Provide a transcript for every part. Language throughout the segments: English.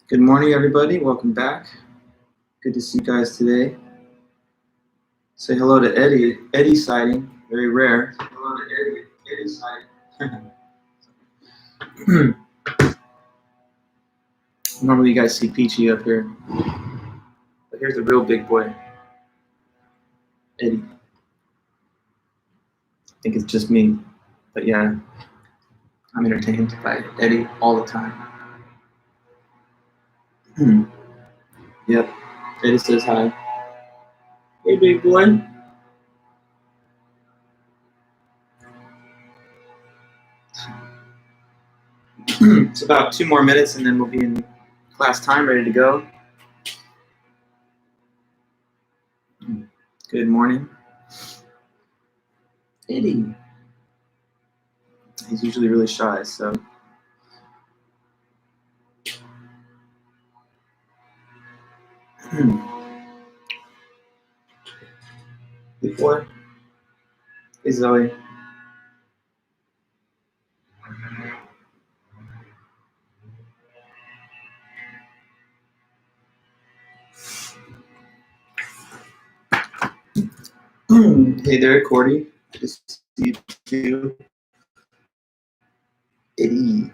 Good morning, everybody. Welcome back. Good to see you guys today. Say hello to Eddie. Eddie sighting. Very rare. Say hello to Eddie. Eddie sighting. Normally, you guys see Peachy up here. But here's the real big boy, Eddie. I think it's just me. But yeah, I'm entertained by Eddie all the time. Yep. Eddie says hi. Hey, big boy. It's about 2 more minutes and then we'll be in class time, ready to go. Good morning. Eddie. He's usually really shy, so. Big boy. Hey, Zoe. Hey there, Cordy. Good to see you too. Eddie.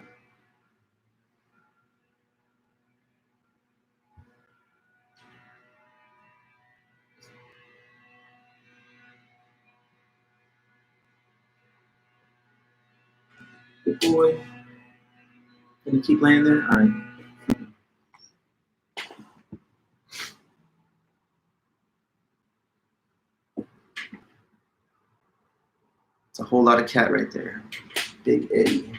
Good boy. Can you keep laying there? All right. It's a whole lot of cat right there. Big Eddie.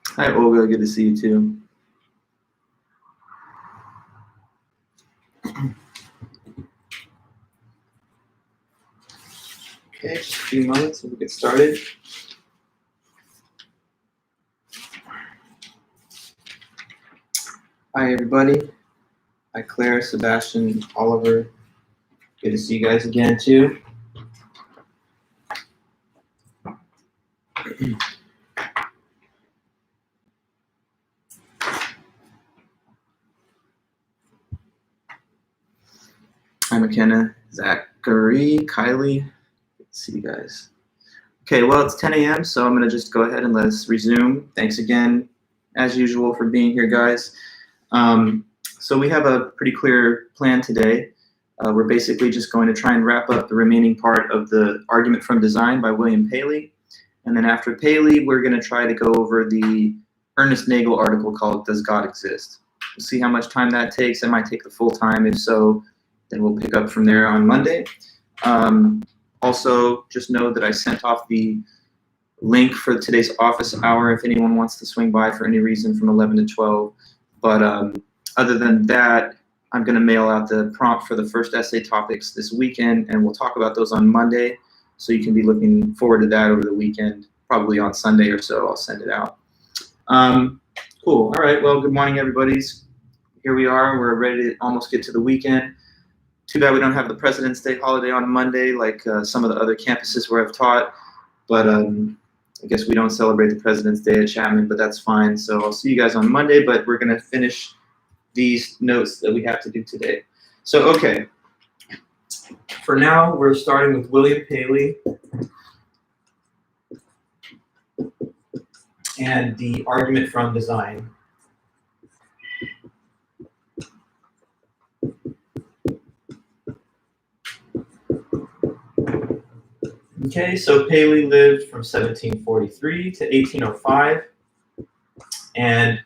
Hi, Olga. Good to see you too. Okay, just a few moments and we'll get started. Hi, everybody. Hi, Claire, Sebastian, Oliver. Good to see you guys again too. Hi, McKenna, Zachary, Kylie. Good to see you guys. Okay, well, it's 10 a.m., so I'm going to just go ahead and let us resume. Thanks again, as usual, for being here, guys. So we have a pretty clear plan today. We're basically just going to try and wrap up the remaining part of the Argument from Design by William Paley. And then after Paley, we're going to try to go over the Ernest Nagel article called Does God Exist? We'll see how much time that takes. It might take the full time. If so, then we'll pick up from there on Monday. Also, just know that I sent off the link for today's office hour if anyone wants to swing by for any reason from 11 to 12. But other than that, I'm going to mail out the prompt for the first essay topics this weekend, and we'll talk about those on Monday. So you can be looking forward to that over the weekend. Probably on Sunday or so, I'll send it out. Cool. All right. Well, good morning, everybody. Here we are. We're ready to almost get to the weekend. Too bad we don't have the President's Day holiday on Monday like some of the other campuses where I've taught. But I guess we don't celebrate the President's Day at Chapman, but that's fine. So I'll see you guys on Monday, but we're going to finish these notes that we have to do today. So, okay. For now, we're starting with William Paley and the Argument from Design. Okay, so Paley lived from 1743 to 1805, and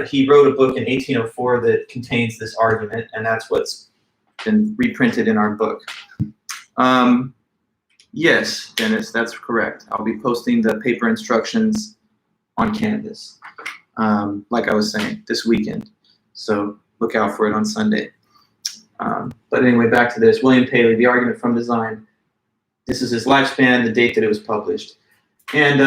he wrote a book in 1804 that contains this argument, and that's what's been reprinted in our book. Yes, Dennis, that's correct. I'll be posting the paper instructions on Canvas, like I was saying, this weekend. So look out for it on Sunday. But anyway, back to this. William Paley, The Argument from Design. This is his lifespan, the date that it was published. And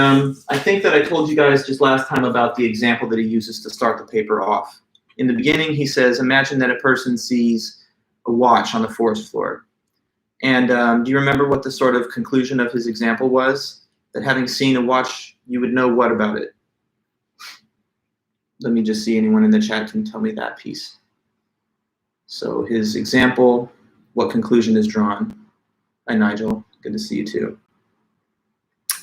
I think that I told you guys just last time about the example that he uses to start the paper off. In the beginning, he says, imagine that a person sees a watch on the forest floor. And do you remember what the sort of conclusion of his example was? That having seen a watch, you would know what about it? Let me just see anyone in the chat can tell me that piece. So his example, what conclusion is drawn? Hi, Nigel. Good to see you too.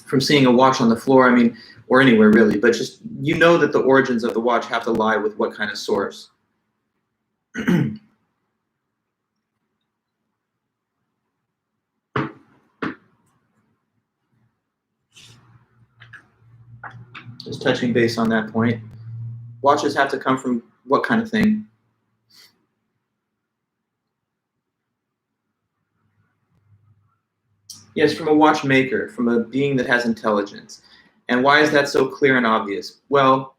From seeing a watch on the floor, I mean, or anywhere really, but just you know that the origins of the watch have to lie with what kind of source? Just touching base on that point. Watches have to come from what kind of thing? Yes, from a watchmaker, from a being that has intelligence. And why is that so clear and obvious? Well,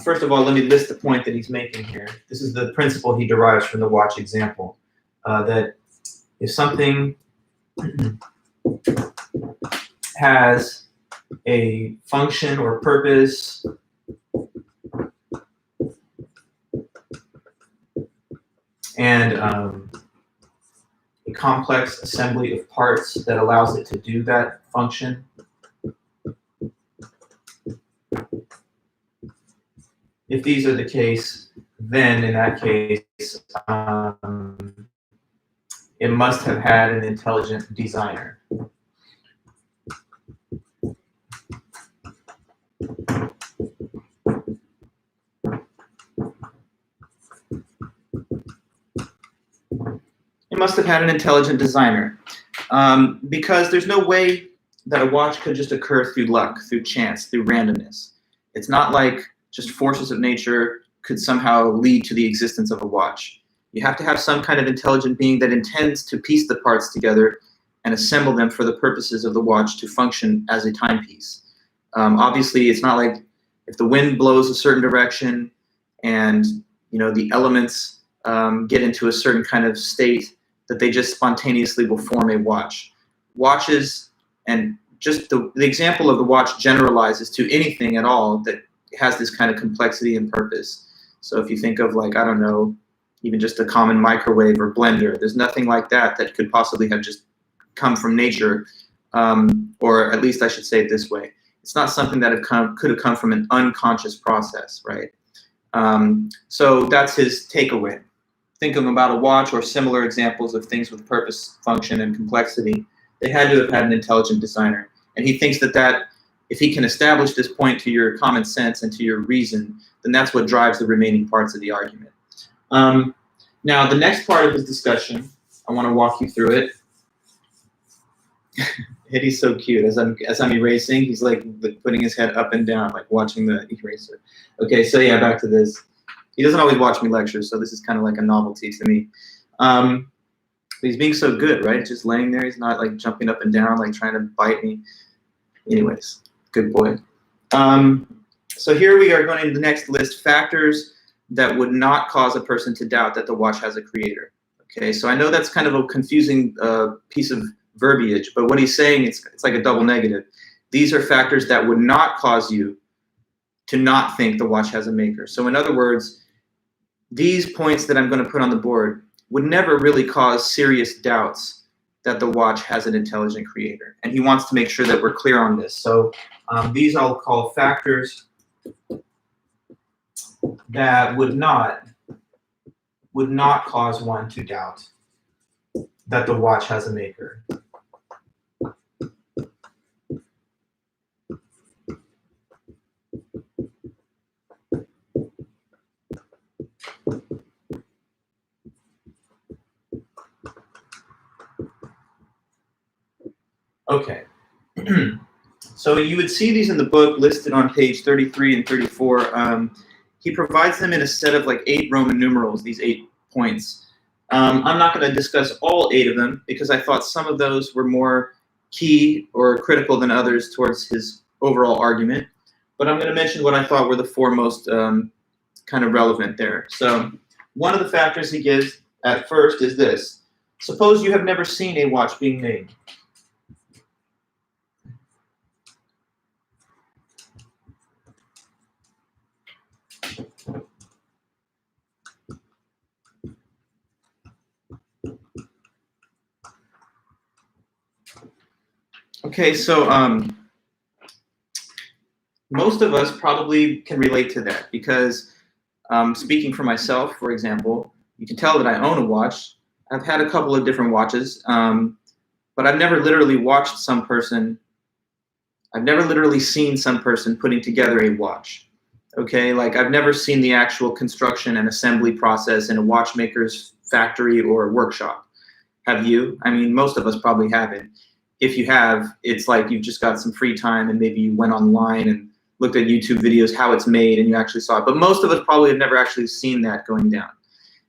first of all, let me list the point that he's making here. This is the principle he derives from the watch example, that if something has a function or purpose and a complex assembly of parts that allows it to do that function, if these are the case, then in that case, it must have had an intelligent designer. It must have had an intelligent designer, because there's no way that a watch could just occur through luck, through chance, through randomness. It's not like just forces of nature could somehow lead to the existence of a watch. You have to have some kind of intelligent being that intends to piece the parts together and assemble them for the purposes of the watch to function as a timepiece. Obviously, it's not like if the wind blows a certain direction and the elements get into a certain kind of state that they just spontaneously will form a watch. Watches, and just the example of the watch generalizes to anything at all that has this kind of complexity and purpose. So if you think of, like, I don't know, even just a common microwave or blender, there's nothing like that that could possibly have just come from nature, or at least I should say it this way. It's not something that could have come from an unconscious process, right? So that's his takeaway. Thinking about a watch or similar examples of things with purpose, function, and complexity, they had to have had an intelligent designer. And he thinks that if he can establish this point to your common sense and to your reason, then that's what drives the remaining parts of the argument. Now, the next part of his discussion, I want to walk you through it. Eddie's so cute. As I'm erasing, he's like putting his head up and down, like watching the eraser. Okay, so yeah, back to this. He doesn't always watch me lecture, so this is kind of like a novelty to me. But he's being so good, right? Just laying there. He's not like jumping up and down, like trying to bite me. Anyways, good boy. So here we are going into the next list, factors that would not cause a person to doubt that the watch has a creator. Okay, so I know that's kind of a confusing piece of verbiage, but what he's saying, it's like a double negative. These are factors that would not cause you to not think the watch has a maker. So in other words, these points that I'm going to put on the board would never really cause serious doubts that the watch has an intelligent creator. And he wants to make sure that we're clear on this. So these I'll call factors that would not cause one to doubt that the watch has a maker. Okay. So you would see these in the book listed on page 33 and 34. He provides them in a set of like 8 Roman numerals, these 8 points. I'm not going to discuss all 8 of them because I thought some of those were more key or critical than others towards his overall argument. But I'm going to mention what I thought were the 4 most kind of relevant there. So one of the factors he gives at first is this. Suppose you have never seen a watch being made. Okay, so most of us probably can relate to that because speaking for myself, for example, you can tell that I own a watch. I've had a couple of different watches, but I've never literally watched some person. I've never literally seen some person putting together a watch. Okay, like I've never seen the actual construction and assembly process in a watchmaker's factory or workshop. Have you? I mean, most of us probably haven't. If you have, it's like you've just got some free time and maybe you went online and looked at YouTube videos how it's made and you actually saw it. But most of us probably have never actually seen that going down.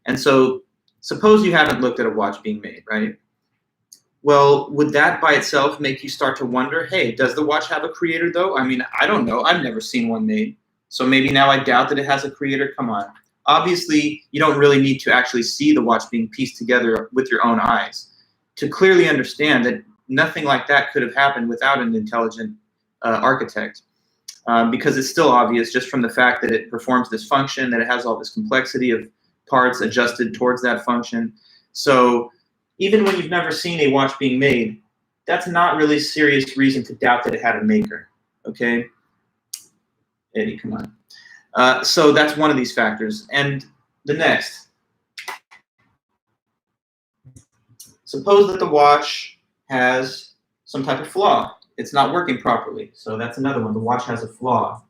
And so suppose you haven't looked at a watch being made, right? Well, would that by itself make you start to wonder, hey, does the watch have a creator though? I mean, I don't know. I've never seen one made. So maybe now I doubt that it has a creator. Come on. Obviously, you don't really need to actually see the watch being pieced together with your own eyes to clearly understand that nothing like that could have happened without an intelligent architect. Because it's still obvious just from the fact that it performs this function, that it has all this complexity of parts adjusted towards that function. So even when you've never seen a watch being made, that's not really serious reason to doubt that it had a maker, okay? Eddie, come on. So that's one of these factors. And the next, suppose that the watch has some type of flaw. It's not working properly. So that's another one. The watch has a flaw.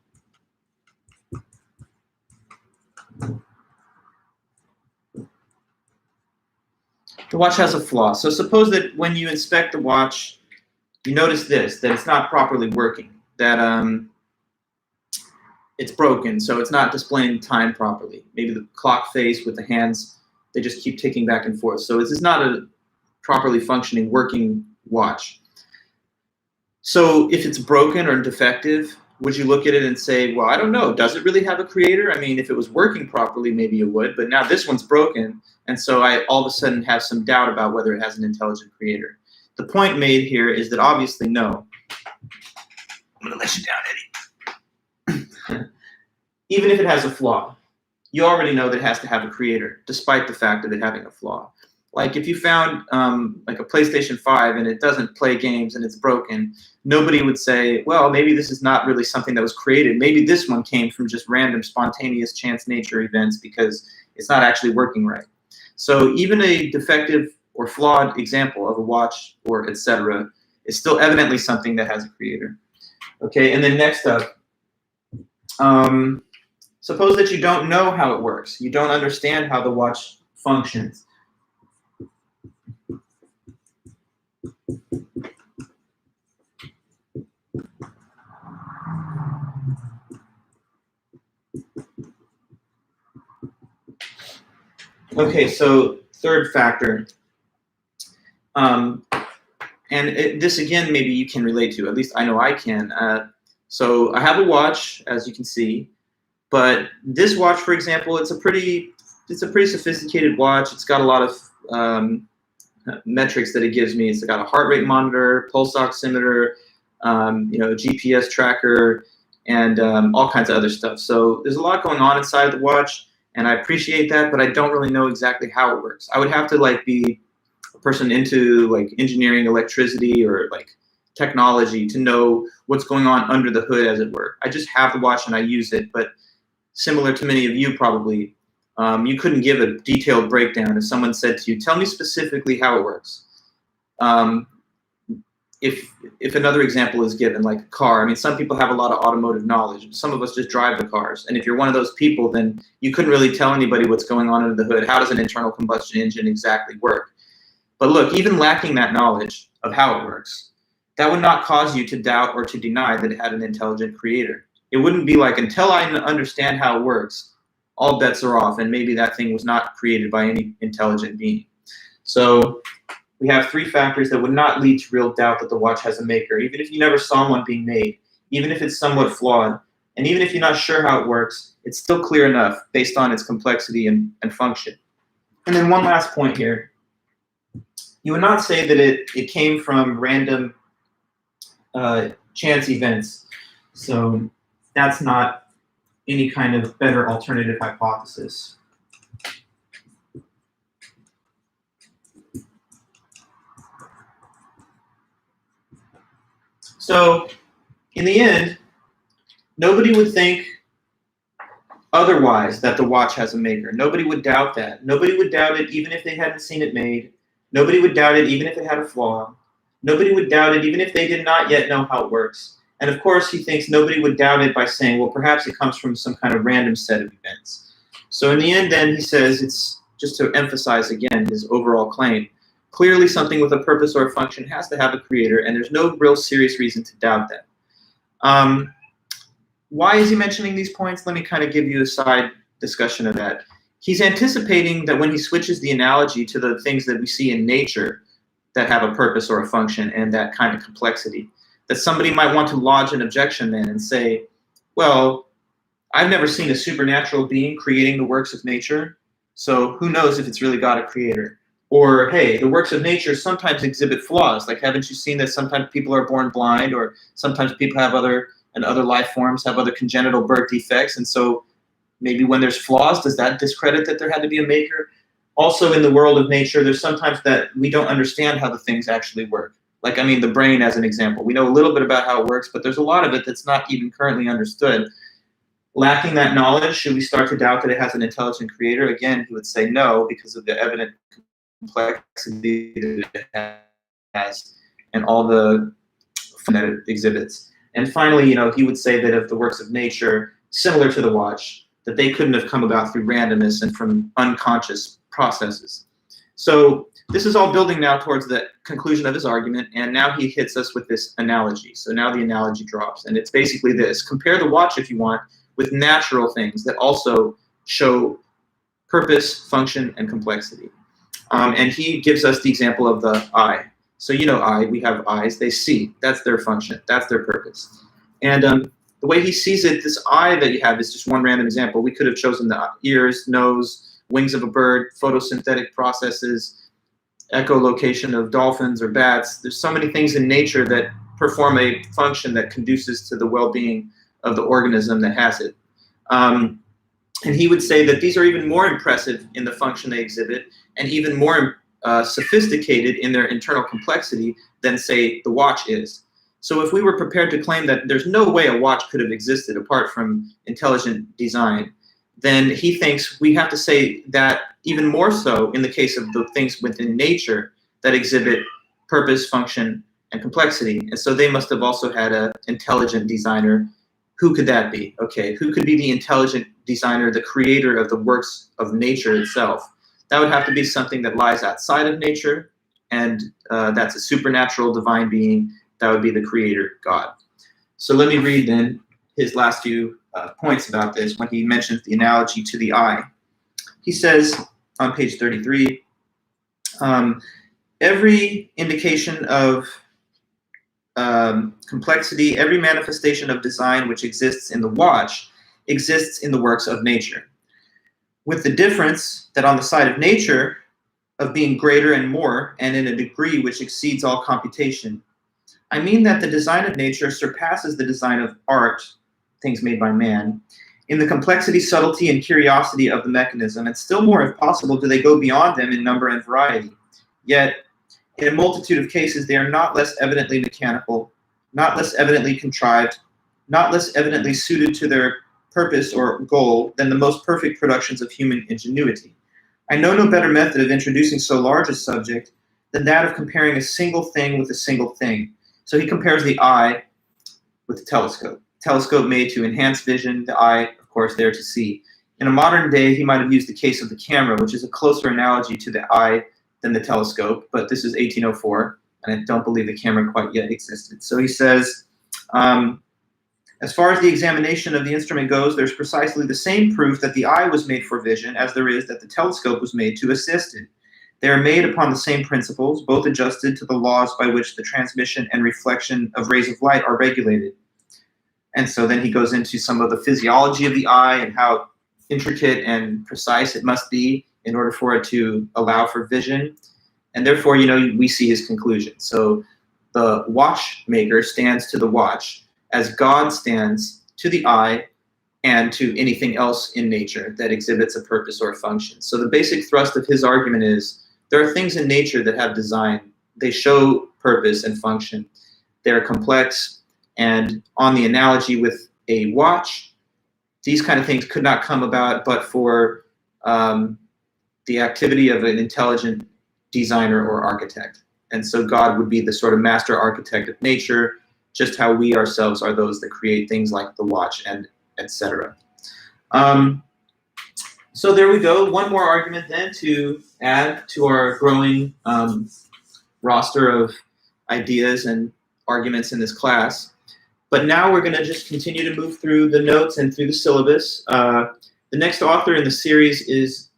The watch has a flaw. So suppose that when you inspect the watch, you notice this, that it's not properly working, that it's broken, so it's not displaying time properly. Maybe the clock face with the hands, they just keep ticking back and forth. So this is not a properly functioning, working watch. So if it's broken or defective, would you look at it and say, well, I don't know, does it really have a creator? I mean, if it was working properly, maybe it would, but now this one's broken, and so I all of a sudden have some doubt about whether it has an intelligent creator. The point made here is that obviously no. I'm gonna let you down, Eddie. Even if it has a flaw, you already know that it has to have a creator, despite the fact of it having a flaw. Like if you found like a PlayStation 5 and it doesn't play games and it's broken, nobody would say, well, maybe this is not really something that was created. Maybe this one came from just random, spontaneous chance nature events because it's not actually working right. So even a defective or flawed example of a watch or etc. is still evidently something that has a creator. Okay, and then next up, suppose that you don't know how it works. You don't understand how the watch functions. Okay, so third factor, this again maybe you can relate to, at least I know I can. So I have a watch, as you can see, but this watch, for example, it's a pretty sophisticated watch. It's got a lot of metrics that it gives me. It's got a heart rate monitor, pulse oximeter, GPS tracker, and all kinds of other stuff. So there's a lot going on inside the watch. And I appreciate that, but I don't really know exactly how it works. I would have to like be a person into like engineering, electricity, or like technology to know what's going on under the hood, as it were. I just have the watch and I use it, but similar to many of you probably, you couldn't give a detailed breakdown if someone said to you, tell me specifically how it works. If another example is given, like a car, I mean, some people have a lot of automotive knowledge. Some of us just drive the cars. And if you're one of those people, then you couldn't really tell anybody what's going on under the hood. How does an internal combustion engine exactly work? But look, even lacking that knowledge of how it works, that would not cause you to doubt or to deny that it had an intelligent creator. It wouldn't be like, until I understand how it works, all bets are off, and maybe that thing was not created by any intelligent being. So we have three factors that would not lead to real doubt that the watch has a maker, even if you never saw one being made, even if it's somewhat flawed, and even if you're not sure how it works, it's still clear enough based on its complexity and function. And then one last point here. You would not say that it came from random chance events. So that's not any kind of better alternative hypothesis. So in the end, nobody would think otherwise, that the watch has a maker. Nobody would doubt that. Nobody would doubt it even if they hadn't seen it made. Nobody would doubt it even if it had a flaw. Nobody would doubt it even if they did not yet know how it works. And of course, he thinks nobody would doubt it by saying, well, perhaps it comes from some kind of random set of events. So in the end, then, he says, it's just to emphasize again his overall claim. Clearly, something with a purpose or a function has to have a creator, and there's no real serious reason to doubt that. Why is he mentioning these points? Let me kind of give you a side discussion of that. He's anticipating that when he switches the analogy to the things that we see in nature that have a purpose or a function and that kind of complexity, that somebody might want to lodge an objection then and say, well, I've never seen a supernatural being creating the works of nature, so who knows if it's really got a creator? Or, hey, the works of nature sometimes exhibit flaws. Like, haven't you seen that sometimes people are born blind, or sometimes people have other life forms have other congenital birth defects, and so maybe when there's flaws, does that discredit that there had to be a maker? Also, in the world of nature, there's sometimes that we don't understand how the things actually work. Like, I mean, the brain as an example. We know a little bit about how it works, but there's a lot of it that's not even currently understood. Lacking that knowledge, should we start to doubt that it has an intelligent creator? Again, he would say no, because of the evident complexity that it has and all the fun that it exhibits. And finally, he would say that of the works of nature, similar to the watch, that they couldn't have come about through randomness and from unconscious processes. So this is all building now towards the conclusion of his argument, and now he hits us with this analogy. So now the analogy drops, and it's basically this. Compare the watch, if you want, with natural things that also show purpose, function, and complexity. And he gives us the example of the eye. So we have eyes, they see. That's their function. That's their purpose. And the way he sees it, this eye that you have is just one random example. We could have chosen the ears, nose, wings of a bird, photosynthetic processes, echolocation of dolphins or bats. There's so many things in nature that perform a function that conduces to the well-being of the organism that has it. And he would say that these are even more impressive in the function they exhibit and even more sophisticated in their internal complexity than, say, the watch is. So if we were prepared to claim that there's no way a watch could have existed apart from intelligent design, then he thinks we have to say that even more so in the case of the things within nature that exhibit purpose, function, and complexity. And so they must have also had an intelligent designer. Who could that be? Okay, who could be the intelligent designer, the creator of the works of nature itself? That would have to be something that lies outside of nature, and that's a supernatural divine being. That would be the creator, God. So let me read then his last few points about this when he mentions the analogy to the eye. He says on page 33, every indication of complexity, every manifestation of design which exists in the watch exists in the works of nature, with the difference that on the side of nature of being greater and more, and in a degree which exceeds all computation. I mean that the design of nature surpasses the design of art, things made by man, in the complexity, subtlety, and curiosity of the mechanism, and still more, if possible, do they go beyond them in number and variety. Yet, in a multitude of cases, they are not less evidently mechanical, not less evidently contrived, not less evidently suited to their purpose or goal than the most perfect productions of human ingenuity. I know no better method of introducing so large a subject than that of comparing a single thing with a single thing. So he compares the eye with the telescope. Telescope made to enhance vision, the eye, of course, there to see. In a modern day, he might have used the case of the camera, which is a closer analogy to the eye than the telescope, but this is 1804, and I don't believe the camera quite yet existed. So he says, as far as the examination of the instrument goes, there's precisely the same proof that the eye was made for vision as there is that the telescope was made to assist it. They are made upon the same principles, both adjusted to the laws by which the transmission and reflection of rays of light are regulated. And so then he goes into some of the physiology of the eye and how intricate and precise it must be in order for it to allow for vision. And therefore, we see his conclusion. So the watchmaker stands to the watch as God stands to the eye and to anything else in nature that exhibits a purpose or a function. So the basic thrust of his argument is there are things in nature that have design. They show purpose and function. They're complex. And on the analogy with a watch, these kind of things could not come about but for the activity of an intelligent designer or architect. And so God would be the sort of master architect of nature, just how we ourselves are those that create things like the watch and etc. So there we go. One more argument then to add to our growing roster of ideas and arguments in this class. But now we're going to just continue to move through the notes and through the syllabus. The next author in the series is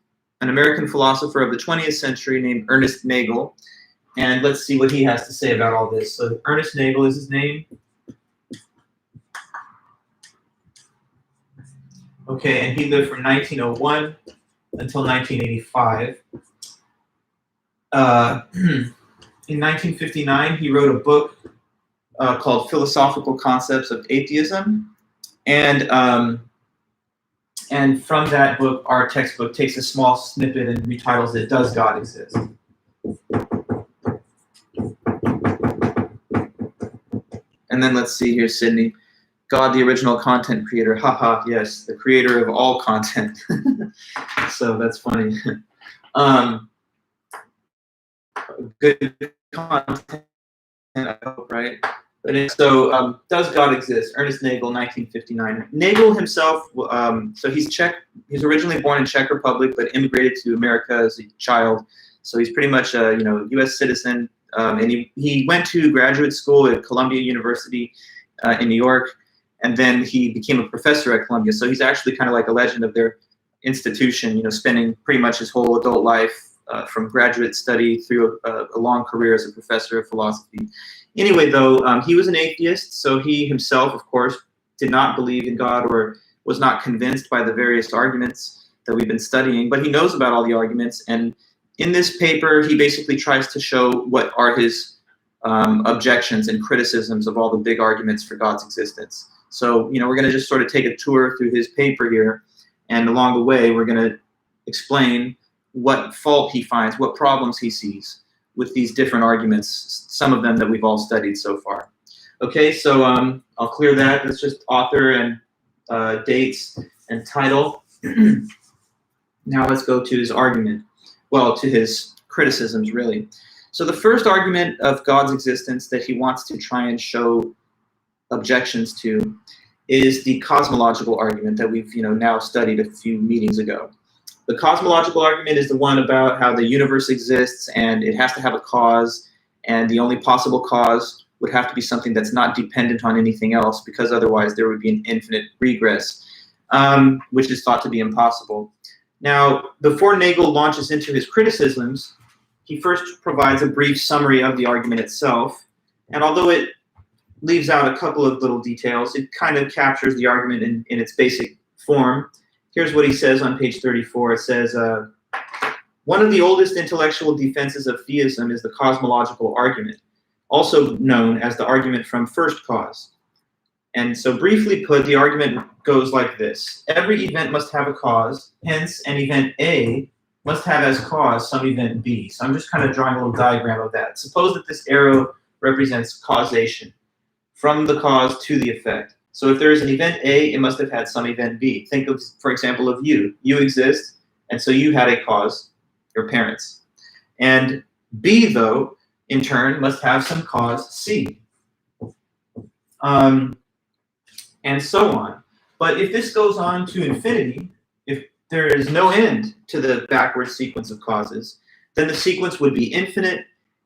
an American philosopher of the 20th century named Ernest Nagel. And let's see what he has to say about all this. So Ernest Nagel is his name. Okay, and he lived from 1901 until 1985. In 1959, he wrote a book called Philosophical Concepts of Atheism. And from that book, our textbook takes a small snippet and retitles it, Does God Exist? And then let's see here, Sydney. God, the original content creator. Haha, yes, the creator of all content. So that's funny. Good content, I hope, right? But so, Does God Exist? Ernest Nagel, 1959. Nagel himself, so he's Czech. He's originally born in Czech Republic, but immigrated to America as a child. So he's pretty much a U.S. citizen. And he went to graduate school at Columbia University in New York, and then he became a professor at Columbia. So he's actually kind of like a legend of their institution, spending pretty much his whole adult life from graduate study through a long career as a professor of philosophy. Anyway, though, he was an atheist, so he himself, of course, did not believe in God or was not convinced by the various arguments that we've been studying, but he knows about all the arguments, and in this paper, he basically tries to show what are his objections and criticisms of all the big arguments for God's existence. So, we're going to just sort of take a tour through his paper here, and along the way, we're going to explain what fault he finds, what problems he sees with these different arguments, some of them that we've all studied so far. Okay, so I'll clear that. That's just author and dates and title. Now let's go to his argument. Well, to his criticisms, really. So the first argument of God's existence that he wants to try and show objections to is the cosmological argument that we've now studied a few meetings ago. The cosmological argument is the one about how the universe exists and it has to have a cause, and the only possible cause would have to be something that's not dependent on anything else, because otherwise there would be an infinite regress, which is thought to be impossible. Now, before Nagel launches into his criticisms, he first provides a brief summary of the argument itself, and although it leaves out a couple of little details, it kind of captures the argument in its basic form. Here's what he says on page 34. It says, one of the oldest intellectual defenses of theism is the cosmological argument, also known as the argument from first cause. And so briefly put, the argument goes like this. Every event must have a cause, hence an event A must have as cause some event B. So I'm just kind of drawing a little diagram of that. Suppose that this arrow represents causation, from the cause to the effect. So if there is an event A, it must have had some event B. Think of, for example, of you. You exist, and so you had a cause, your parents. And B, though, in turn, must have some cause C. And so on. But if this goes on to infinity, if there is no end to the backward sequence of causes, then the sequence would be infinite,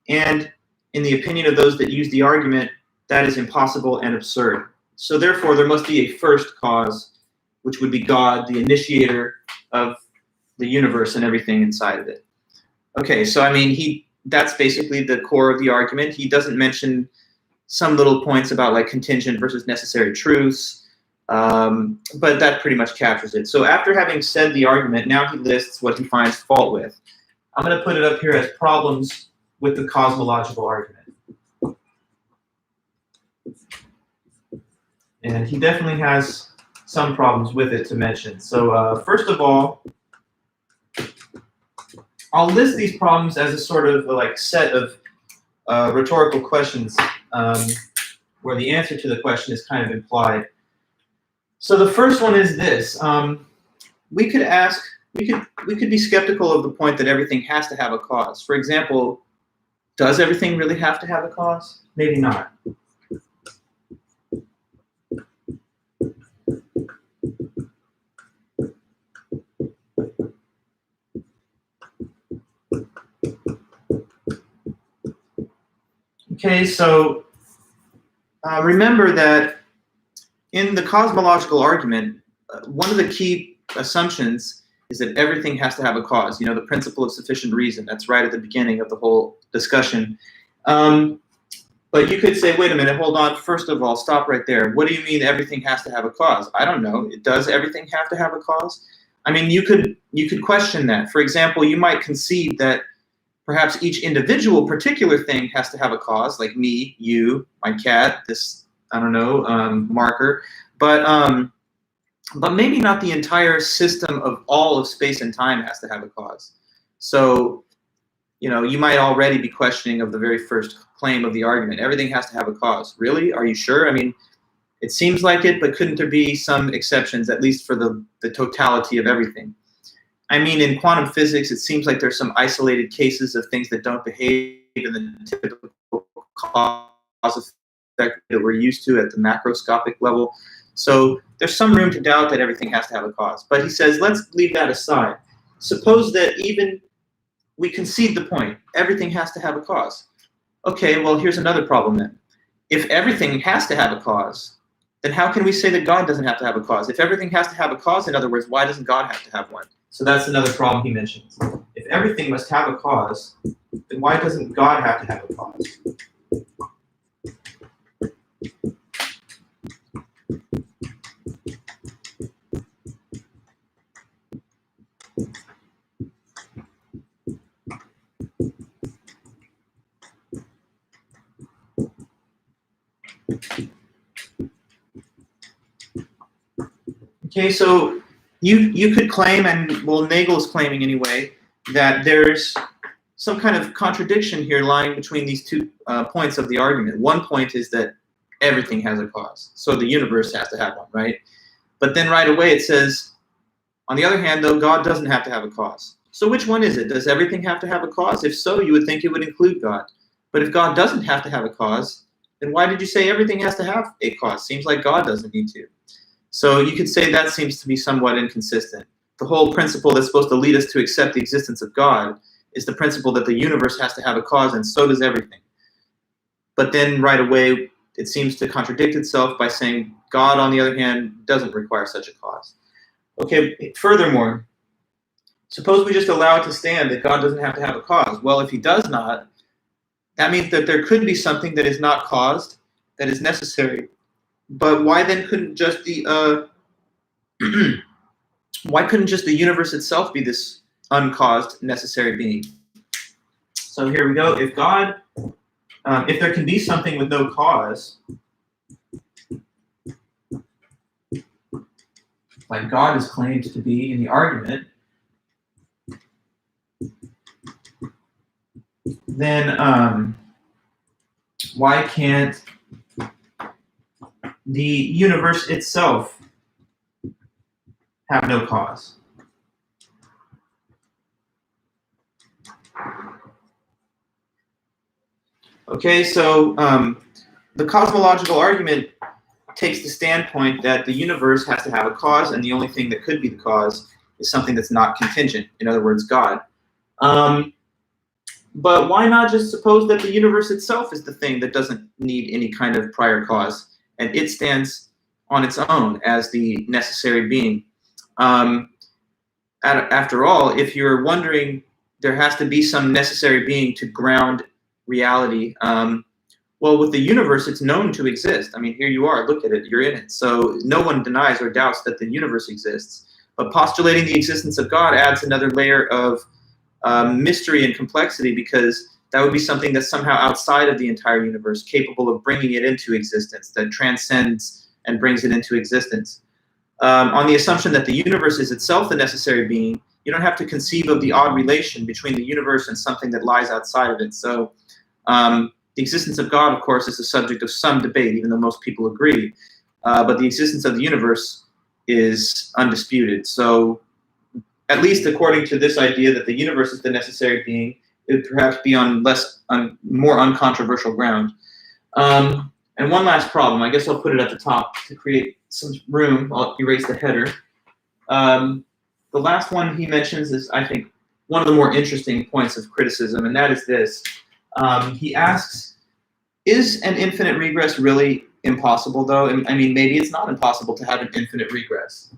and in the opinion of those that use the argument, that is impossible and absurd. So therefore, there must be a first cause, which would be God, the initiator of the universe and everything inside of it. Okay, so I mean, that's basically the core of the argument. He doesn't mention some little points about like contingent versus necessary truths, but that pretty much captures it. So after having said the argument, now he lists what he finds fault with. I'm going to put it up here as problems with the cosmological argument. And he definitely has some problems with it to mention. So first of all, I'll list these problems as a sort of like set of rhetorical questions where the answer to the question is kind of implied. So the first one is this. We could be skeptical of the point that everything has to have a cause. For example, does everything really have to have a cause? Maybe not. Okay, so remember that in the cosmological argument, one of the key assumptions is that everything has to have a cause. You know, the principle of sufficient reason. That's right at the beginning of the whole discussion. But you could say, wait a minute, hold on. First of all, stop right there. What do you mean everything has to have a cause? I don't know. Does everything have to have a cause? I mean, you could question that. For example, you might concede that perhaps each individual particular thing has to have a cause, like me, you, my cat, this, I don't know, marker. But maybe not the entire system of all of space and time has to have a cause. So, you know, you might already be questioning of the very first claim of the argument. Everything has to have a cause. Really? Are you sure? I mean, it seems like it, but couldn't there be some exceptions, at least for the totality of everything? I mean, in quantum physics, it seems like there's some isolated cases of things that don't behave in the typical cause effect that we're used to at the macroscopic level. So there's some room to doubt that everything has to have a cause. But he says, let's leave that aside. Suppose that even we concede the point, everything has to have a cause. Okay, well, here's another problem then. If everything has to have a cause, then how can we say that God doesn't have to have a cause? If everything has to have a cause, in other words, why doesn't God have to have one? So that's another problem he mentions. If everything must have a cause, then why doesn't God have to have a cause? Okay, so you could claim, and well, Nagel is claiming anyway, that there's some kind of contradiction here lying between these two points of the argument. One point is that everything has a cause, so the universe has to have one, right? But then right away it says, on the other hand, though, God doesn't have to have a cause. So which one is it? Does everything have to have a cause? If so, you would think it would include God. But if God doesn't have to have a cause, then why did you say everything has to have a cause? Seems like God doesn't need to. So you could say that seems to be somewhat inconsistent. The whole principle that's supposed to lead us to accept the existence of God is the principle that the universe has to have a cause, and so does everything. But then right away, it seems to contradict itself by saying God, on the other hand, doesn't require such a cause. Okay, furthermore, suppose we just allow it to stand that God doesn't have to have a cause. Well, if he does not, that means that there could be something that is not caused, that is necessary. But why then couldn't just the why couldn't just the universe itself be this uncaused necessary being? So here we go. If God, if there can be something with no cause, like God is claimed to be in the argument, then why can't the universe itself have no cause? Okay, so the cosmological argument takes the standpoint that the universe has to have a cause, and the only thing that could be the cause is something that's not contingent, in other words, God. But why not just suppose that the universe itself is the thing that doesn't need any kind of prior cause, and it stands on its own as the necessary being? After all, if you're wondering, there has to be some necessary being to ground reality. Well, with the universe, it's known to exist. I mean, here you are, look at it, you're in it. So no one denies or doubts that the universe exists. But postulating the existence of God adds another layer of mystery and complexity, because that would be something that's somehow outside of the entire universe, capable of bringing it into existence, that transcends and brings it into existence. On the assumption that the universe is itself the necessary being, you don't have to conceive of the odd relation between the universe and something that lies outside of it. So The existence of God, of course, is the subject of some debate, even though most people agree. But the existence of the universe is undisputed. So, at least according to this idea that the universe is the necessary being, it would perhaps be on more uncontroversial ground. And one last problem. I guess I'll put it at the top to create some room. I'll erase the header. The last one he mentions is, I think, one of the more interesting points of criticism, and that is this. He asks, is an infinite regress really impossible, though? I mean, maybe it's not impossible to have an infinite regress.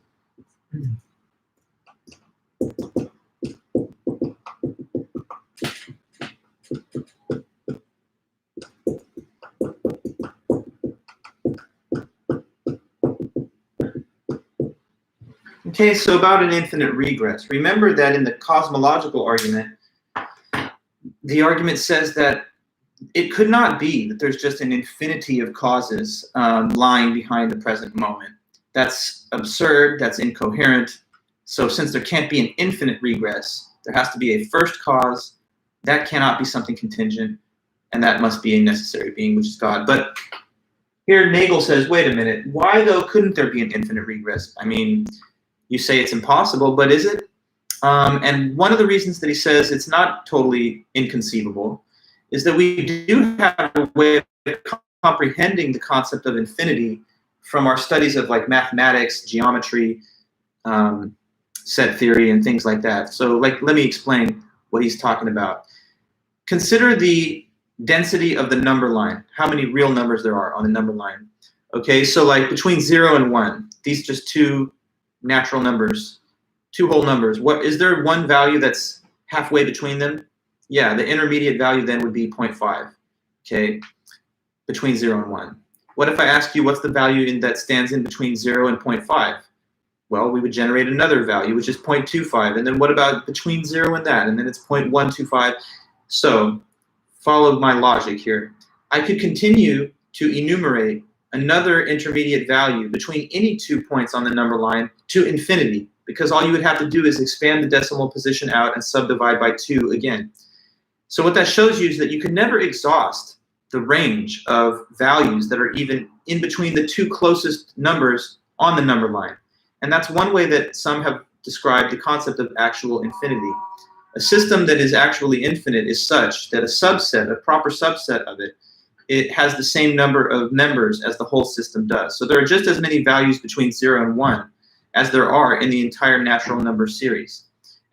Okay, so about an infinite regress. Remember that in the cosmological argument, the argument says that it could not be that there's just an infinity of causes lying behind the present moment. That's absurd, that's incoherent. So since there can't be an infinite regress, there has to be a first cause. That cannot be something contingent, and that must be a necessary being, which is God. But here Nagel says, wait a minute, why though couldn't there be an infinite regress? I mean, you say it's impossible, but is it? And one of the reasons that he says it's not totally inconceivable is that we do have a way of comprehending the concept of infinity from our studies of like mathematics, geometry, set theory, and things like that. So let me explain what he's talking about. Consider the density of the number line, how many real numbers there are on the number line. Okay, so like between 0 and 1, these are just two natural numbers, two whole numbers. What is there one value that's halfway between them? Yeah, the intermediate value then would be 0.5, okay, between 0 and 1. What if I ask you what's the value that stands in between 0 and 0.5? Well, we would generate another value, which is 0.25. And then what about between 0 and that? And then it's 0.125. So follow my logic here. I could continue to enumerate another intermediate value between any 2 points on the number line to infinity, because all you would have to do is expand the decimal position out and subdivide by 2 again. So what that shows you is that you can never exhaust the range of values that are even in between the two closest numbers on the number line. And that's one way that some have described the concept of actual infinity. A system that is actually infinite is such that a subset, a proper subset of it, it has the same number of members as the whole system does. So there are just as many values between 0 and 1 as there are in the entire natural number series.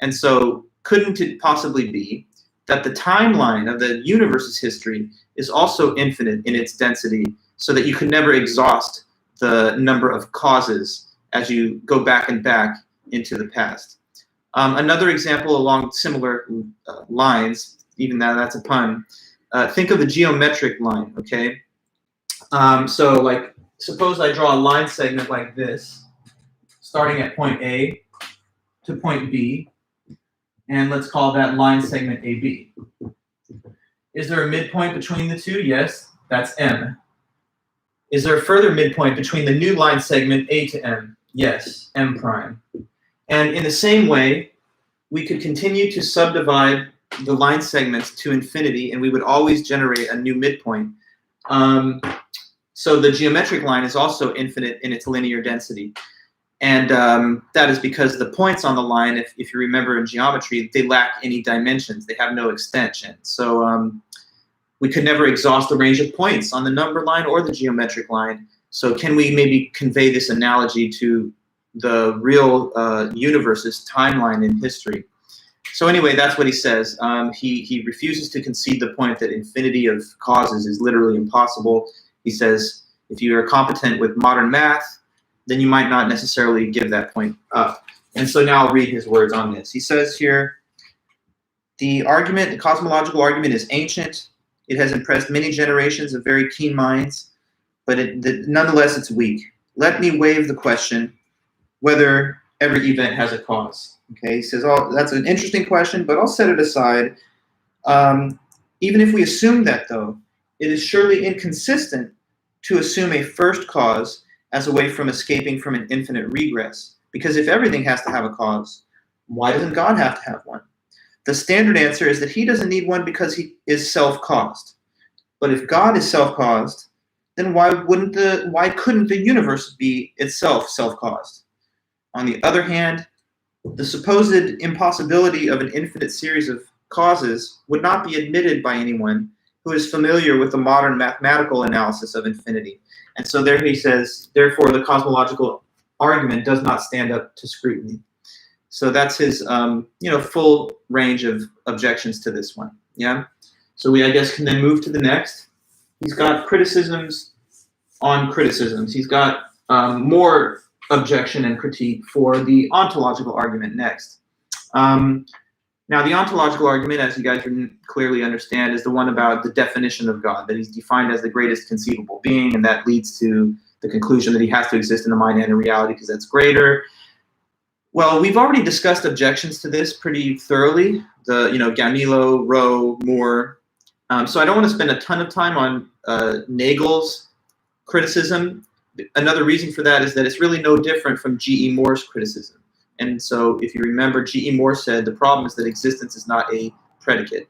And so couldn't it possibly be that the timeline of the universe's history is also infinite in its density, so that you could never exhaust the number of causes as you go back and back into the past? Another example along similar lines, even though that's a pun, think of the geometric line, okay? So like, suppose I draw a line segment like this, starting at point A to point B, and let's call that line segment AB. Is there a midpoint between the two? Yes, that's M. Is there a further midpoint between the new line segment A to M? Yes, M prime. And in the same way, we could continue to subdivide the line segments to infinity, and we would always generate a new midpoint. So the geometric line is also infinite in its linear density. And that is because the points on the line, if you remember in geometry, they lack any dimensions. They have no extension. So we could never exhaust the range of points on the number line or the geometric line. So can we maybe convey this analogy to the real universe's timeline in history? So anyway, that's what he says. He refuses to concede the point that infinity of causes is literally impossible. He says, if you are competent with modern math, then you might not necessarily give that point up. And so now I'll read his words on this. He says here, the argument, the cosmological argument, is ancient. It has impressed many generations of very keen minds, but nonetheless it's weak. Let me waive the question whether every event has a cause. Okay, he says, oh, that's an interesting question, but I'll set it aside. Even if we assume that, though, it is surely inconsistent to assume a first cause as a way from escaping from an infinite regress. Because if everything has to have a cause, why doesn't God have to have one? The standard answer is that he doesn't need one because he is self-caused. But if God is self-caused, then why couldn't the universe be itself self-caused? On the other hand, the supposed impossibility of an infinite series of causes would not be admitted by anyone who is familiar with the modern mathematical analysis of infinity. And so there he says, therefore, the cosmological argument does not stand up to scrutiny. So that's his, full range of objections to this one. Yeah. So we, I guess, can then move to the next. He's got criticisms on criticisms. He's got more objection and critique for the ontological argument next. Now, the ontological argument, as you guys clearly understand, is the one about the definition of God, that he's defined as the greatest conceivable being, and that leads to the conclusion that he has to exist in the mind and in reality because that's greater. Well, we've already discussed objections to this pretty thoroughly, Gamillo, Rowe, Moore. So I don't want to spend a ton of time on Nagel's criticism. Another reason for that is that it's really no different from G.E. Moore's criticism. And so if you remember, G.E. Moore said the problem is that existence is not a predicate.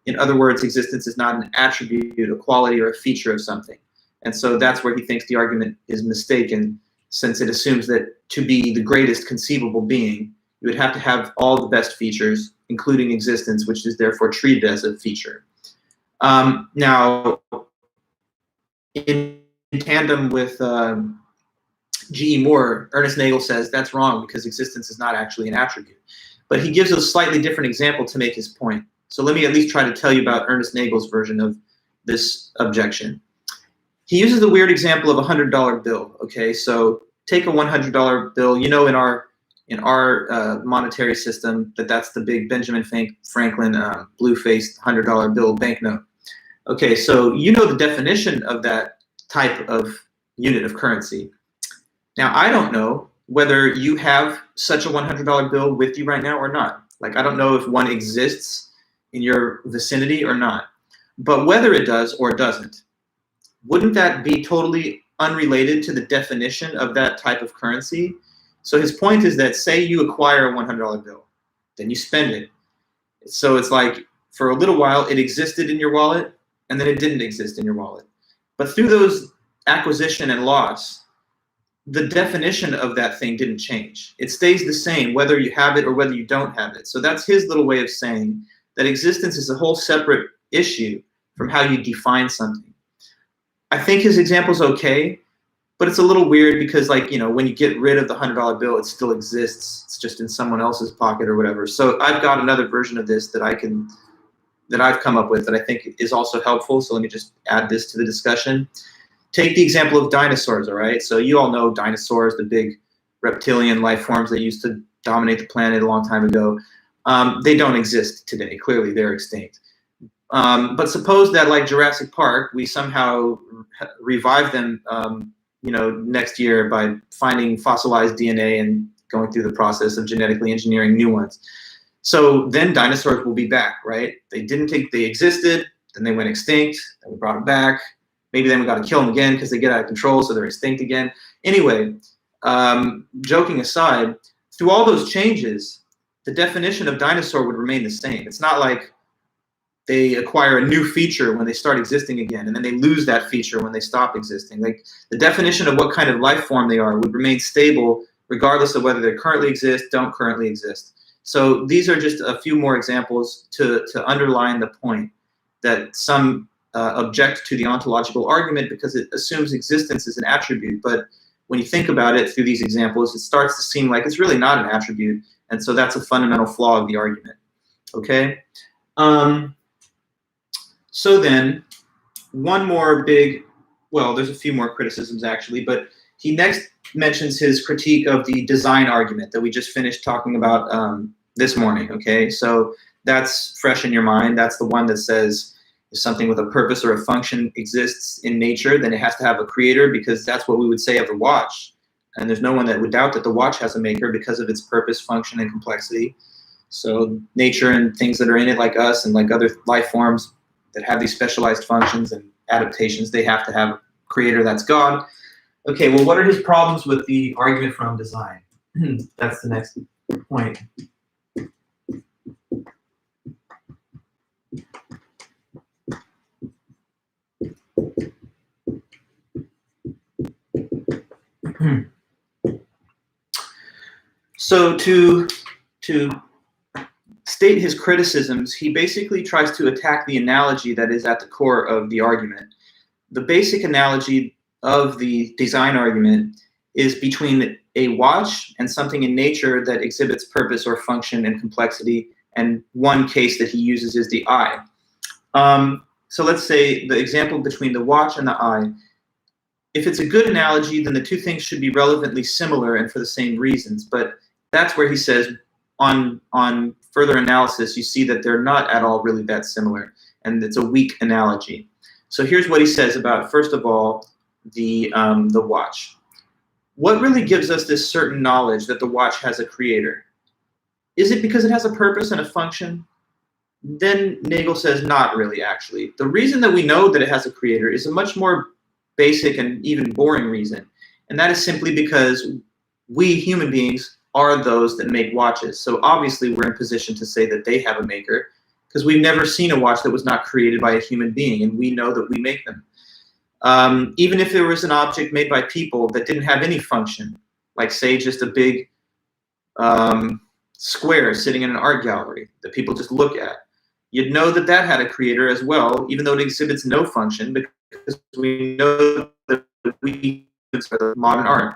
In other words, existence is not an attribute, a quality, or a feature of something. And so that's where he thinks the argument is mistaken, since it assumes that to be the greatest conceivable being, you would have to have all the best features, including existence, which is therefore treated as a feature. Now, in tandem with G.E. Moore, Ernest Nagel says that's wrong because existence is not actually an attribute. But he gives a slightly different example to make his point. So let me at least try to tell you about Ernest Nagel's version of this objection. He uses the weird example of a $100 bill. Okay, so take a $100 bill. You know, in our monetary system, that's the big Benjamin Franklin blue-faced $100 bill banknote. Okay, so you know the definition of that type of unit of currency. Now, I don't know whether you have such a $100 bill with you right now or not. Like, I don't know if one exists in your vicinity or not. But whether it does or doesn't, wouldn't that be totally unrelated to the definition of that type of currency? So his point is that, say you acquire a $100 bill, then you spend it. So it's like, for a little while, it existed in your wallet, and then it didn't exist in your wallet. But through those acquisition and loss, the definition of that thing didn't change. It stays the same whether you have it or whether you don't have it. So that's his little way of saying that existence is a whole separate issue from how you define something. I think his example is okay, but it's a little weird because, like, when you get rid of the $100 bill, it still exists. It's just in someone else's pocket or whatever. So I've got another version of this that I've come up with that I think is also helpful. So let me just add this to the discussion. Take the example of dinosaurs, all right? So you all know dinosaurs, the big reptilian life forms that used to dominate the planet a long time ago. They don't exist today. Clearly, they're extinct. But suppose that, like Jurassic Park, we somehow revive them, next year by finding fossilized DNA and going through the process of genetically engineering new ones. So then dinosaurs will be back, right? They existed, then they went extinct, then we brought them back. Maybe then we got to kill them again because they get out of control, so they're extinct again. Anyway, joking aside, through all those changes, the definition of dinosaur would remain the same. It's not like they acquire a new feature when they start existing again, and then they lose that feature when they stop existing. Like, the definition of what kind of life form they are would remain stable regardless of whether they currently exist, don't currently exist. So these are just a few more examples to underline the point that some object to the ontological argument because it assumes existence is an attribute. But when you think about it through these examples, it starts to seem like it's really not an attribute. And so that's a fundamental flaw of the argument. Okay? So then, one more there's a few more criticisms actually, but he next mentions his critique of the design argument that we just finished talking about this morning. Okay? So that's fresh in your mind. That's the one that says, if something with a purpose or a function exists in nature, then it has to have a creator, because that's what we would say of the watch. And there's no one that would doubt that the watch has a maker because of its purpose, function, and complexity. So nature and things that are in it, like us and like other life forms that have these specialized functions and adaptations, they have to have a creator, that's God. Okay, well, what are his problems with the argument from design? That's the next point. So to state his criticisms, he basically tries to attack the analogy that is at the core of the argument. The basic analogy of the design argument is between a watch and something in nature that exhibits purpose or function and complexity, and one case that he uses is the eye. So let's say the example between the watch and the eye. If it's a good analogy, then the two things should be relevantly similar and for the same reasons. But that's where he says on further analysis, you see that they're not at all really that similar, and it's a weak analogy. So here's what he says about, first of all, the watch. What really gives us this certain knowledge that the watch has a creator? Is it because it has a purpose and a function? Then Nagel says not really, actually. The reason that we know that it has a creator is a much more basic and even boring reason, and that is simply because we human beings are those that make watches. So obviously we're in position to say that they have a maker, because we've never seen a watch that was not created by a human being, and we know that we make them. Even if there was an object made by people that didn't have any function, like say just a big square sitting in an art gallery that people just look at, you'd know that that had a creator as well, even though it exhibits no function, because we know that we are the modern art.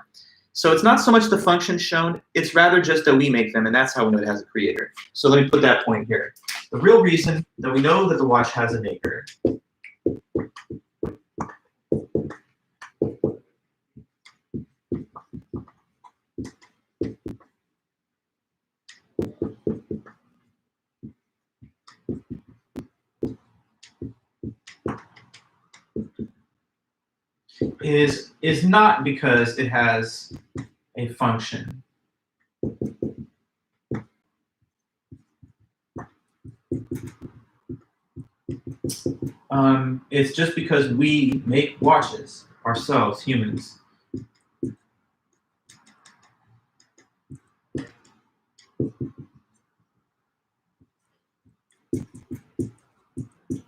So it's not so much the function shown, it's rather just that we make them, and that's how we know it has a creator. So let me put that point here. The real reason that we know that the watch has a maker is not because it has a function. It's just because we make watches ourselves, humans.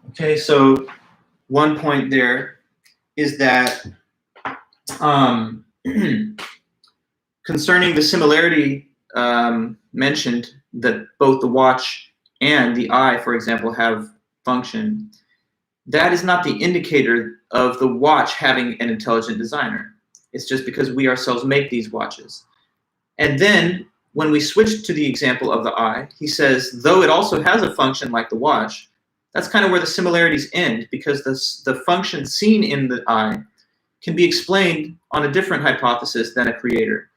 Okay, so one point there is that concerning the similarity mentioned, that both the watch and the eye, for example, have function, that is not the indicator of the watch having an intelligent designer. It's just because we ourselves make these watches. And then when we switch to the example of the eye, he says, though it also has a function like the watch, that's kind of where the similarities end, because the function seen in the eye can be explained on a different hypothesis than a creator.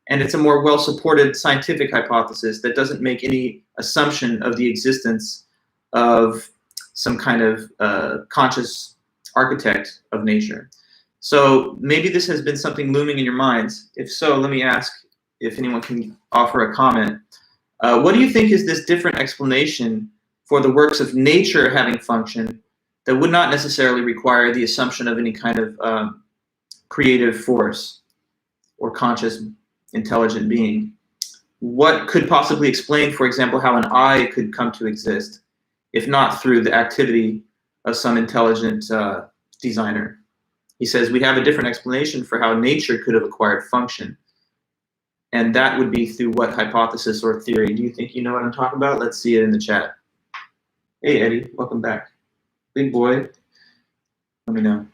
And it's a more well-supported scientific hypothesis that doesn't make any assumption of the existence of some kind of conscious architect of nature. So maybe this has been something looming in your minds. If so, let me ask if anyone can offer a comment. What do you think is this different explanation for the works of nature having function that would not necessarily require the assumption of any kind of creative force or conscious intelligent being? What could possibly explain, for example, how an eye could come to exist, if not through the activity of some intelligent designer? He says we have a different explanation for how nature could have acquired function. And that would be through what hypothesis or theory? Do you think you know what I'm talking about? Let's see it in the chat. Hey, Eddie, welcome back. Big boy, let me know.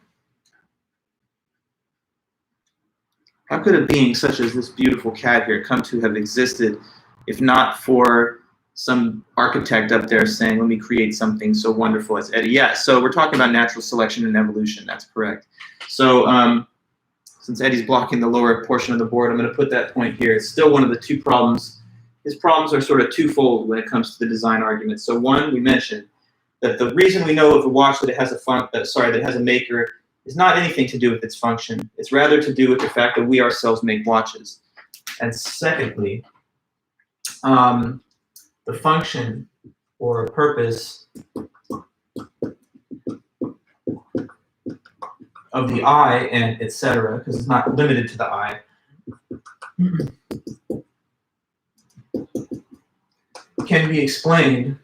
How could a being such as this beautiful cat here come to have existed if not for some architect up there saying, let me create something so wonderful as Eddie? Yeah, so we're talking about natural selection and evolution. That's correct. So since Eddie's blocking the lower portion of the board, I'm going to put that point here. It's still one of the two problems. His problems are sort of twofold when it comes to the design argument. So one, we mentioned that the reason we know of a watch that it has that it has a maker is not anything to do with its function. It's rather to do with the fact that we ourselves make watches. And secondly, the function or purpose of the eye and etc., because it's not limited to the eye, can be explained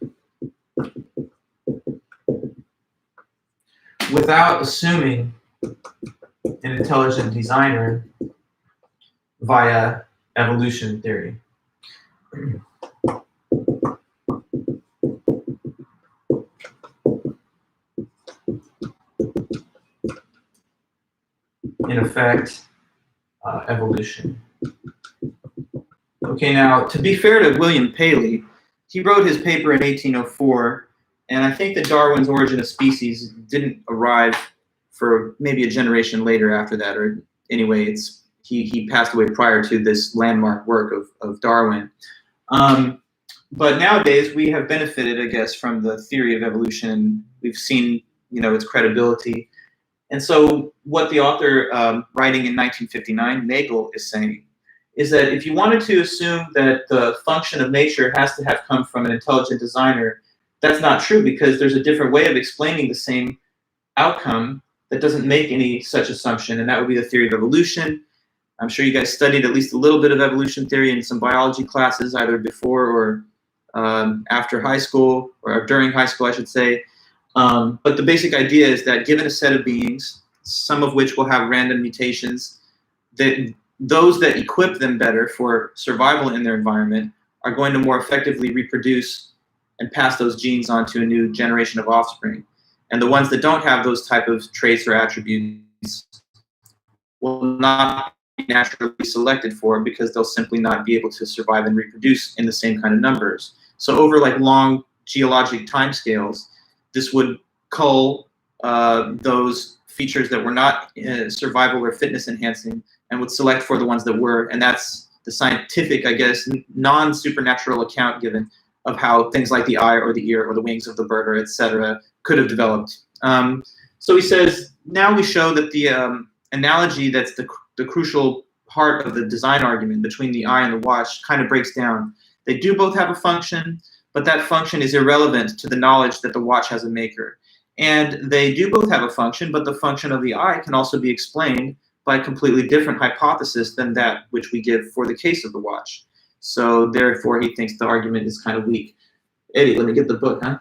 without assuming an intelligent designer via evolution theory. In effect, evolution. Okay, now, to be fair to William Paley, he wrote his paper in 1804, and I think that Darwin's Origin of Species didn't arrive for maybe a generation later after that, or anyway, he passed away prior to this landmark work of Darwin. But nowadays, we have benefited, I guess, from the theory of evolution. We've seen, its credibility. And so what the author writing in 1959, Nagel, is saying is that if you wanted to assume that the function of nature has to have come from an intelligent designer, that's not true, because there's a different way of explaining the same outcome that doesn't make any such assumption, and that would be the theory of evolution. I'm sure you guys studied at least a little bit of evolution theory in some biology classes, either before or after high school, or during high school, I should say. But the basic idea is that given a set of beings, some of which will have random mutations, that those that equip them better for survival in their environment are going to more effectively reproduce and pass those genes on to a new generation of offspring. And the ones that don't have those type of traits or attributes will not be naturally selected for, because they'll simply not be able to survive and reproduce in the same kind of numbers. So over like long geologic timescales, this would cull those features that were not survival or fitness enhancing, and would select for the ones that were. And that's the scientific, I guess, non-supernatural account given of how things like the eye or the ear or the wings of the bird, or etc., could have developed. So he says, now we show that the analogy that's the crucial part of the design argument between the eye and the watch kind of breaks down. They do both have a function, but that function is irrelevant to the knowledge that the watch has a maker. And they do both have a function, but the function of the eye can also be explained by a completely different hypothesis than that which we give for the case of the watch. So therefore, he thinks the argument is kind of weak. Eddie, let me get the book, huh?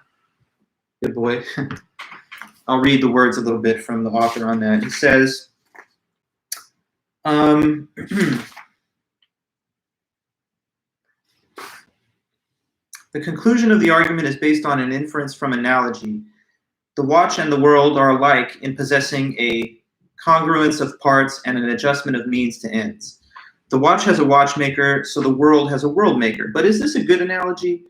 Good boy. I'll read the words a little bit from the author on that. He says, the conclusion of the argument is based on an inference from analogy. The watch and the world are alike in possessing a congruence of parts and an adjustment of means to ends. The watch has a watchmaker, so the world has a world maker. But is this a good analogy?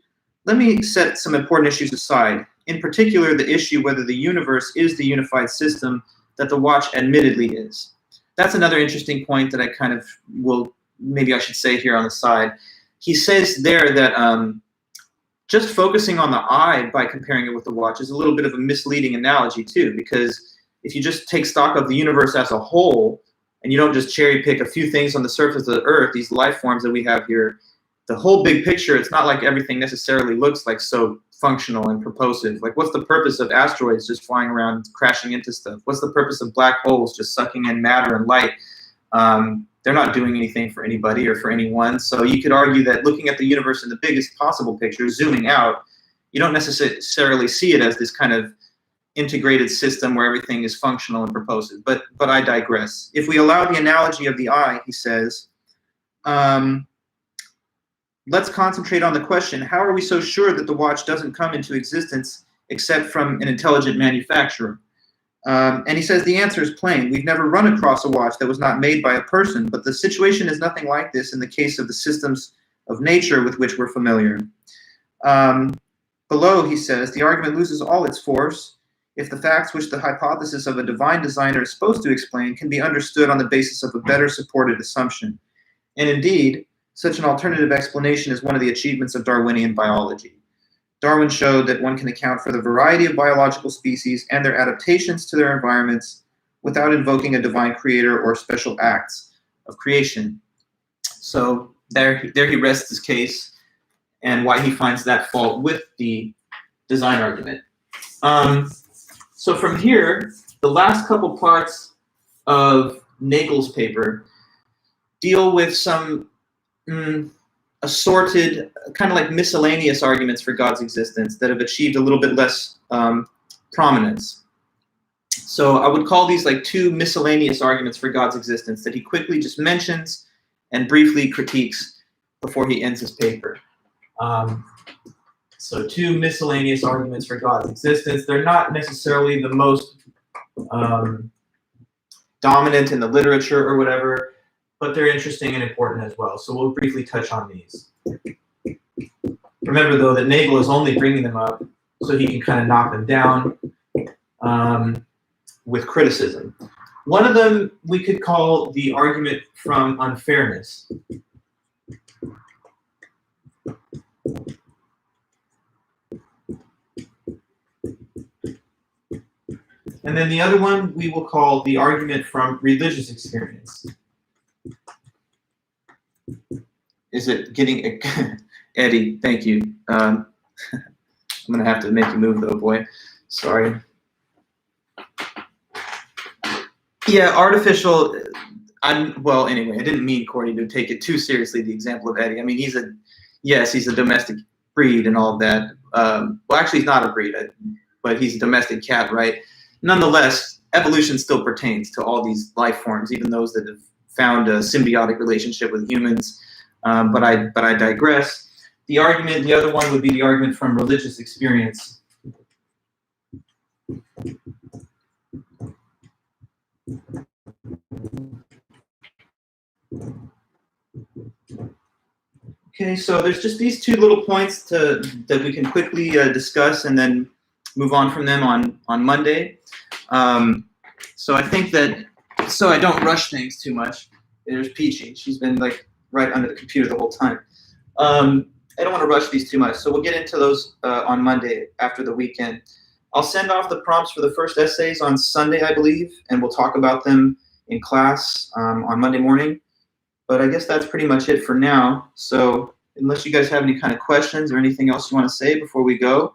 Let me set some important issues aside. In particular, the issue whether the universe is the unified system that the watch admittedly is. That's another interesting point that I kind of will, maybe I should say here on the side. He says there that just focusing on the eye by comparing it with the watch is a little bit of a misleading analogy too, because if you just take stock of the universe as a whole, and you don't just cherry pick a few things on the surface of the earth, these life forms that we have here, the whole big picture, it's not like everything necessarily looks like so functional and purposive. Like, what's the purpose of asteroids just flying around crashing into stuff? What's the purpose of black holes just sucking in matter and light? They're not doing anything for anybody or for anyone. So you could argue that looking at the universe in the biggest possible picture, zooming out, you don't necessarily see it as this kind of integrated system where everything is functional and purposive. But I digress. If we allow the analogy of the eye, he says, let's concentrate on the question, how are we so sure that the watch doesn't come into existence except from an intelligent manufacturer? And he says the answer is plain. We've never run across a watch that was not made by a person, but the situation is nothing like this in the case of the systems of nature with which we're familiar. Below, he says, the argument loses all its force if the facts which the hypothesis of a divine designer is supposed to explain can be understood on the basis of a better supported assumption. And indeed, such an alternative explanation is one of the achievements of Darwinian biology. Darwin showed that one can account for the variety of biological species and their adaptations to their environments without invoking a divine creator or special acts of creation. So there he rests his case and why he finds that fault with the design argument. So from here, the last couple parts of Nagel's paper deal with some assorted, kind of like miscellaneous arguments for God's existence that have achieved a little bit less prominence. So I would call these like two miscellaneous arguments for God's existence that he quickly just mentions and briefly critiques before he ends his paper. So 2 miscellaneous arguments for God's existence. They're not necessarily the most dominant in the literature or whatever, but they're interesting and important as well. So we'll briefly touch on these. Remember, though, that Nagel is only bringing them up so he can kind of knock them down with criticism. One of them we could call the argument from unfairness. And then the other one we will call the argument from religious experience. Is it getting... Eddie, thank you. I'm going to have to make you move, though, boy. Sorry. Yeah, artificial... well, anyway, I didn't mean, Courtney, to take it too seriously, the example of Eddie. I mean, he's a domestic breed and all of that. Well, actually, he's not a breed, but he's a domestic cat, right? Nonetheless, evolution still pertains to all these life forms, even those that have found a symbiotic relationship with humans. But I digress. The other one would be the argument from religious experience. Okay, so there's just these 2 little points that we can quickly discuss and then move on from them on Monday. So I think that, so I don't rush things too much. There's Peachy. She's been like right under the computer the whole time. I don't want to rush these too much, so we'll get into those on Monday after the weekend. I'll send off the prompts for the first essays on Sunday, I believe, and we'll talk about them in class on Monday morning. But I guess that's pretty much it for now. So unless you guys have any kind of questions or anything else you want to say before we go,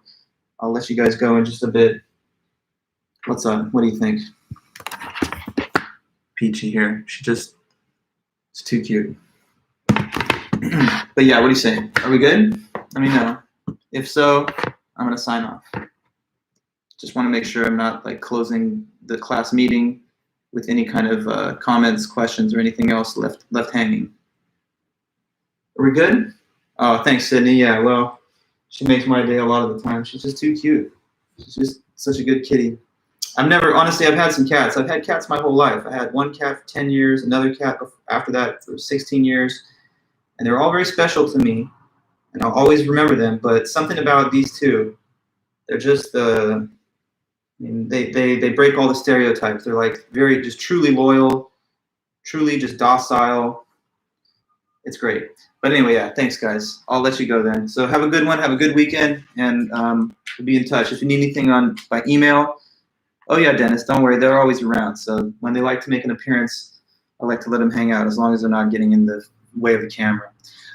I'll let you guys go in just a bit. What's up? What do you think? Peachy here. It's too cute. But yeah, what do you say? Are we good? Let me know. If so, I'm going to sign off. Just want to make sure I'm not like closing the class meeting with any kind of comments, questions, or anything else left hanging. Are we good? Oh, thanks, Sydney. Yeah, well, she makes my day a lot of the time. She's just too cute. She's just such a good kitty. Honestly, I've had some cats. I've had cats my whole life. I had one cat for 10 years, another cat after that for 16 years. And they're all very special to me, and I'll always remember them. But something about these 2, they're just they break all the stereotypes. They're like very just truly loyal, truly just docile. It's great. But anyway, yeah, thanks guys. I'll let you go then. So have a good one. Have a good weekend, and we'll be in touch. If you need anything by email, oh yeah, Dennis, don't worry, they're always around. So when they like to make an appearance, I like to let them hang out as long as they're not getting in the way of the camera.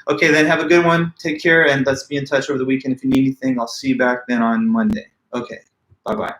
Okay, then have a good one. Take care, and let's be in touch over the weekend. If you need anything, I'll see you back then on Monday. Okay, bye-bye.